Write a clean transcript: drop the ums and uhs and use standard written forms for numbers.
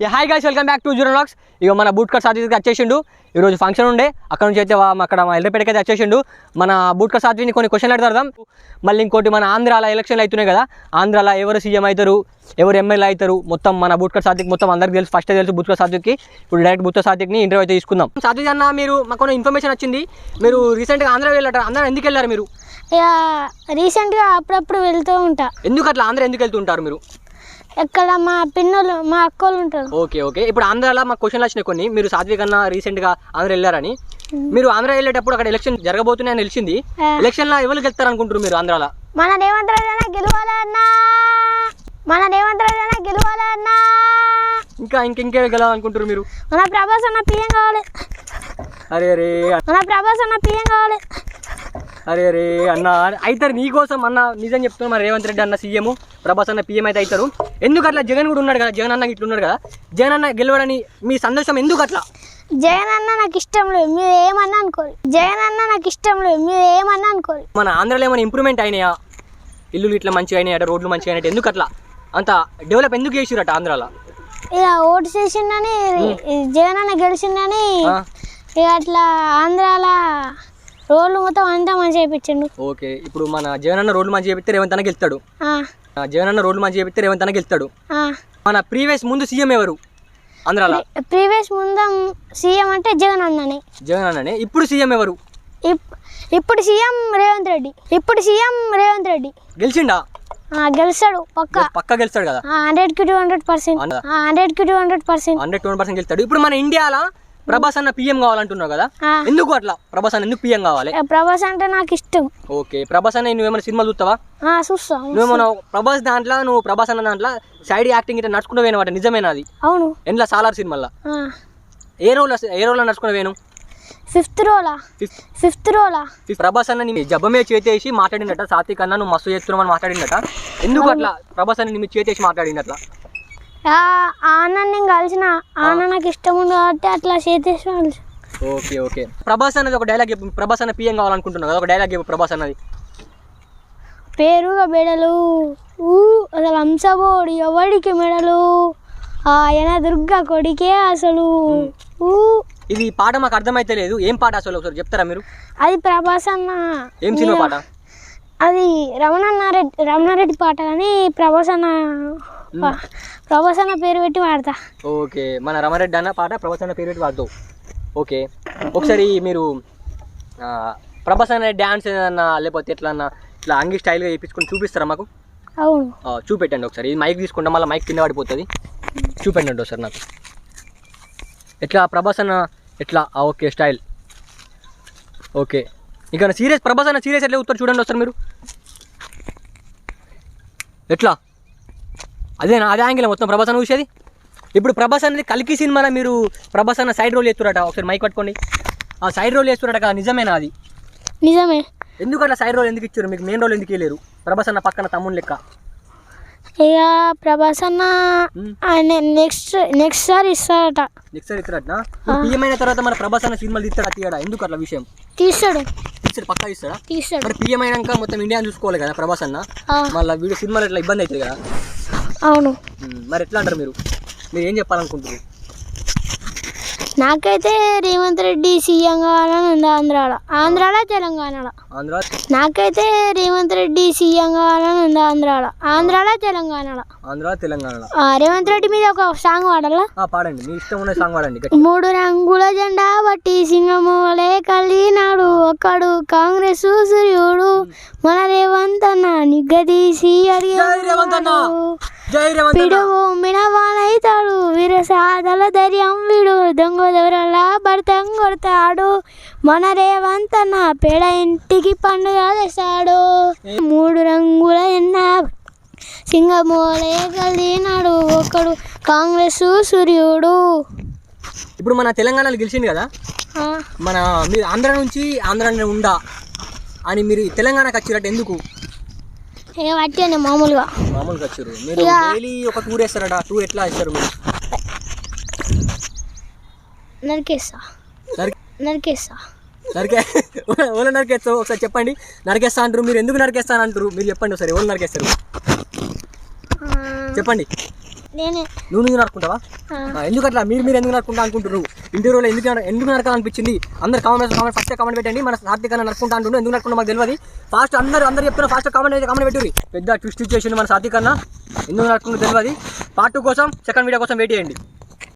Hi guys, welcome back to zero vlogs. ఇక మన boot cut Satvik వచ్చేసిండు. ఈరోజు ఫంక్షన్ ఉండే, అక్కడ నుంచి అయితే అక్కడ మా ఎల్లపేటకి అయితే వచ్చేసిండు. మన బూట్ కట్ సాత్విక్ని కొన్ని క్వశ్చన్లు అడుగుదాం. మళ్ళీ ఇంకోటి, మన ఆంధ్రాలో ఎలక్షన్లు అవుతున్నాయి కదా, ఆంధ్రాలో ఎవరు సీఎం అవుతారు, ఎవరు ఎమ్మెల్యే అవుతారు, మొత్తం మన బూట్ కట్ సాత్విక్ మొత్తం అందరికి తెలుసు. ఫస్ట్ తెలుసు బూట్ కట్ సాత్విక్కి. ఇప్పుడు డైరెక్ట్ బూట్ కట్ సాత్విక్ని ఇంటర్వ్యూ అయితే తీసుకుందాం. సాత్విక్ అన్న, మీరు మాకు ఇన్ఫర్మేషన్ వచ్చింది, మీరు రీసెంట్గా ఆంధ్ర వెళ్ళారు. ఆంధ్ర ఎందుకు వెళ్ళారు మీరు? రీసెంట్గా అప్పుడప్పుడు వెళ్తూ ఉంటా. ఎందుకు అట్లా ఆంధ్ర ఎందుకు వెళ్తుంటారు మీరు? ఎక్కడ మా పిన్నోళ్ళు, మా అక్కోళ్ళు ఉంటారు. ఓకే. ఇప్పుడు ఆంధ్రాలో మాకు క్వశ్చన్లు వచ్చినాయి కొన్ని. మీరు సాత్విక్ అన్న రీసెంట్గా ఆంధ్ర వెళ్ళారని, మీరు ఆంధ్ర వెళ్ళేటప్పుడు అక్కడ ఎలక్షన్ జరగబోతున్నాయని తెలిసింది. ఎలక్షన్లో ఎవరు గెలుస్తారు అనుకుంటారు మీరు ఆంధ్రాలో? మన రేవంత్ రెడ్డి గెలవాలన్నా, మన రేవంత్ రెడ్డి గెలవాలన్నా. ఇంకే గెలవాలనుకుంటారు మీరు? మన ప్రభాస్ అన్న పిఎం కావాలి. అరే మన ప్రభాస్ అన్న పిఎం కావాలి. అరే అన్న అవుతారు నీకోసం అన్న, నిజం చెప్తున్నా. మన రేవంత్ రెడ్డి అన్న సీఎం, ప్రభాస్ అన్న పిఎం అయితే అవుతారు. ఎందుకు అట్లా? జగన్ కూడా ఉన్నాడు కదా, జగన్ అన్న ఇట్లా ఉన్నాడు కదా, జగన్ అన్న గెలవడని మీ సంతోషం ఎందుకు అట్లా? జగన్ అన్న నాకు ఇష్టం లేదు, మీరు ఏమన్నా అనుకోరు. జగన్ అన్న నాకు ఇష్టం లేదు, మీరు ఏమన్నా అనుకోరు. మన ఆంధ్రాలో ఏమైనా ఇంప్రూవ్మెంట్ అయినాయా? ఇల్లు ఇట్లా మంచిగా అయినాయట, రోడ్లు మంచిగా అయినట్టు, ఎందుకు అట్లా అంత డెవలప్ ఎందుకు చేసిరట ఆంధ్రాలో? ఇక ఓటు చేసిండని, జగన్ అన్న గెలిచిండని ఇక అట్లా ఆంధ్రాలో రోడ్లు మొత్తం అంతా మంచిగా చేయించండు. ఓకే, ఇప్పుడు మన జగన్ అన్న రోడ్లు మంచిగా చేపిస్తే రేవంత్ అన్న గెలుస్తాడు. జగన్ అన్న రోడ్లు మంచిగా చేపిస్తే రేవంత్ అన్న గెలుస్తాడు. మన ప్రీవియస్ ముందు సీఎం ఎవరు ఆంధ్రాలో? ప్రీవియస్ ముందు సీఎం అంటే జగన్ అన్ననే. జగన్ అన్ననే. ఇప్పుడు సీఎం ఎవరు? ఇప్పుడు సీఎం రేవంత్ రెడ్డి. ఇప్పుడు సీఎం రేవంత్ రెడ్డి గెలిచిండా? గెలుస్తాడు, పక్కా గెలుస్తాడు కదా. 100% 100% గెలుస్తాడు. ఇప్పుడు మన ఇండియాలో ప్రభాస్ అన్న పిఎం కావాలంటున్నావు కదా, ఎందుకు అట్లా? ప్రభాస్ అన్న ఎందుకు పిఎం కావాలి? ప్రభాస్ అంటే నాకు ఇష్టం. ఓకే, ప్రభాస్ అన్న నువ్వేమైనా సినిమాలు చూస్తావా? చూస్తా. నువ్వేమన్నా ప్రభాస్ దాంట్లో, నువ్వు ప్రభాస్ అన్న దాంట్లో సైడ్ యాక్టింగ్ ఇట్లా నడుచుకుంటూ పోయినమాట, నిజమేనా అది? అవును. ఎండ్లా సాలార్ సినిమాలో ఏ రోల్ నడుచుకుంటూ పోయాను? ఫిఫ్త్ రోలా. ప్రభాస్ అన్న నీ జబ్బమే చేతేసి మాట్లాడినట్ట, సాత్విక్ అన్న నువ్వు మస్తు చేస్తున్నావు మాట్లాడినట్ట, ఎందుకు అట్లా? ప్రభాస్ అన్న నీ చేతేసి మాట్లాడిన అట్లా? ఆన్న నేను కలిసిన, ఆన్న నాకు ఇష్టం ఉంది కాబట్టి అట్లా చేసేసి. ఓకే. ప్రభాస్ అన్నది ఒక డైలాగ్ చెప్పు. ప్రభాస్ అన్న పిఎం కావాలనుకుంటున్నావు కదా, ఒక డైలాగ్ చెప్పు ప్రభాస్ అన్నది. పేరుగా బెడలు అసలు హంసబోడి ఎవడికి మెడలు, ఆయన దుర్గా కొడికే అసలు. ఇది పాట మాకు అర్థమైతే లేదు, ఏం పాట అసలు ఒకసారి చెప్తారా మీరు? అది ప్రభాస్ అన్న. ఏం సినిమా పాట అది? రమణారెడ్డి పాట, కానీ ప్రభాస్ అన్న పేరు పెట్టి వాడతా. ఓకే, మన రమారెడ్డి అన్న పాట ప్రభాస్ అన్న పేరు పెట్టి వాడతావు. ఓకే, ఒకసారి మీరు ప్రభాస్ అన్న డ్యాన్స్ ఏదన్నా లేకపోతే ఎట్లా అన్న ఇట్లా అంగి స్టైల్గా చేయించుకొని చూపిస్తారా మాకు? అవును, చూపెట్టండి ఒకసారి. ఇది మైక్ తీసుకుంటాం, మళ్ళీ మైక్ కింద పడిపోతుంది. చూపెట్టండి ఒకసారి నాకు ఎట్లా ప్రభాస్ అన్న ఎట్లా. Okay, style. ఓకే, ఇక సీరియస్ ప్రభాస్ అన్న సీరియస్ ఎట్లా అవుతారు చూడండి ఒకసారి మీరు. ఎట్లా? అదే యాంగిల్ మొత్తం ప్రభాస్ అన్న చూసేది. ఇప్పుడు ప్రభాస్ అనేది కల్కి సినిమాలో మీరు ప్రభాస్ అన్న సైడ్ రోల్ చేస్తురట, ఒకసారి మైక్ పట్టుకోండి. ఆ సైడ్ రోల్ చేస్తురట కదా, నిజమేనా అది? నిజమే. ఎందుకు అట్లా సైడ్ రోల్ ఎందుకు ఇచ్చారు మీకు? మెయిన్ రోల్ ఎందుకు ఇవ్వలేరు? ప్రభాస్ అన్న పక్కన తమ్ముని లెక్క. ఇక ప్రభాస్ అన్న నెక్స్ట్ సారి ఇస్తారట. నెక్స్ట్ సారి ఇస్తారట. పిఎం అయిన తర్వాత మన ప్రభాస్ అన్న సినిమాలు తీస్తాడా? ఎందుకు అట్లా విషయం? తీస్తాడు, పక్కా తీస్తాడా? మరి పిఎం అయినాక మొత్తం ఇండియాని చూసుకోవాలి కదా ప్రభాస్ అన్న, మళ్ళీ వీడియో సినిమాలు ఇట్లా ఇబ్బంది అవుతుంది కదా. అవును. మరి ఎట్లా అంటారు మీరు ఏం చెప్పాలనుకుంటున్నారు? నాకైతే రేవంత్ రెడ్డి సీఎం కావాలని ఉంది ఆంధ్రాలో తెలంగాణలో. నాకైతే రేవంత్ రెడ్డి సీఎం కావాలని ఉంది ఆంధ్రాలో తెలంగాణలో. రేవంత్ రెడ్డి మీద ఒక సాంగ్ పాడాలా? పాడండి, మీ ఇష్టం ఉన్న సాంగ్ పాడండి. 3 రంగుల జెండా బట్టి సింగమోలే కలినాడు ఒక్కడు కాంగ్రెస్ సూర్యుడు, మన రేవంత్ అన్న నిగ్గదీసి అడిగాడు, మినవానైతాడు వీరసాదల ధైర్యం వీడు, దొంగదొరలా భర్తం కొడతాడు, మన రేవంత్ అన్న పేడ ఇంటికి పండుగ చేస్తాడు. 3 రంగుల ఎన్నా సింగమోలే కలినాడు ఒకడు కాంగ్రెస్ సూర్యుడు. ఇప్పుడు మన తెలంగాణలో గెలిచింది కదా, మన మీరు ఆంధ్ర నుంచి ఆంధ్రాలో ఉందా అని మీరు తెలంగాణకి వచ్చినట్టు ఎందుకు? వచ్చాను మామూలుగా వచ్చారు. మీరు డైలీ ఒక టూర్ వేస్తారట, టూర్ ఎట్లా వేస్తారు మీరు? నరికేస్తా. ఎవరు నరికేస్తావు ఒకసారి చెప్పండి. నరికేస్తా అంటారు, మీరు ఎందుకు నరికేస్తాను అంటారు? మీరు చెప్పండి ఒకసారి, ఎవరు నరికేస్తారు చెప్పండి. నేనే. నువ్వు నడుకుంటావా? ఎందుకు అట్లా మీరు ఎందుకు నడుకుంటా అనుకుంటున్నారు? ఇంటర్వ్యూలో ఎందుకు నడకాలనిపించింది? అందరు కామెంట్ ఫస్ట్ కామెంట్ పెట్టండి. మన సాత్విక్ అన్న నడుకుంటా అంటుండు, ఎందుకు నడుకుంటా మాకు తెలియదు. ఫాస్ట్ అందరు చెప్తున్నా, ఫాస్ట్ కామెంట్ పెట్టుర్రి. పెద్ద ట్విస్ట్ చేసిండు మన సాత్విక్ అన్న, ఎందుకు నడుకుంటూ తెలియదు. పార్ట్ 2 కోసం సెకండ్ వీడియో కోసం వెయిట్ చేయండి.